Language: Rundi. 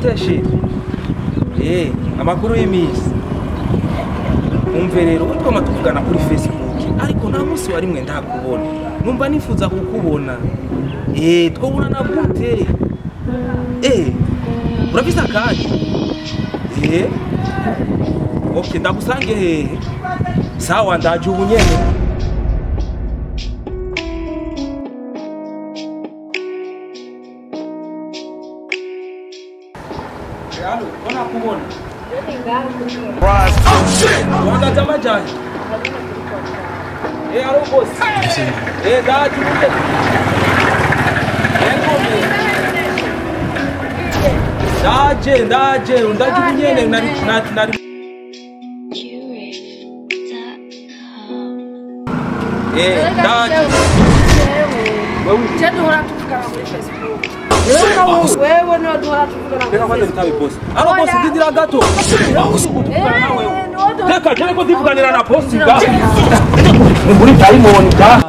Biteshe. Amakuru y'imisi. Umve rero uriko matuvugana kuri Facebook ariko nta musi wari mwe ndakubona. Numva nifuza kukubona. Twabonana gute? Urafise akanya? Okay, ndagusange hehe? Sawa ndaje ubu nyene. Allo, bona kubona. Oh shit! Wanda jamajani. Allo boss. Ndaje ubu. Ndaje unyene nari wewe no duhora tuvugana kuri Facebook. Alo boss ndidira gato. Teka cyane ko divuganira na boss ga. Muri Diamond ga.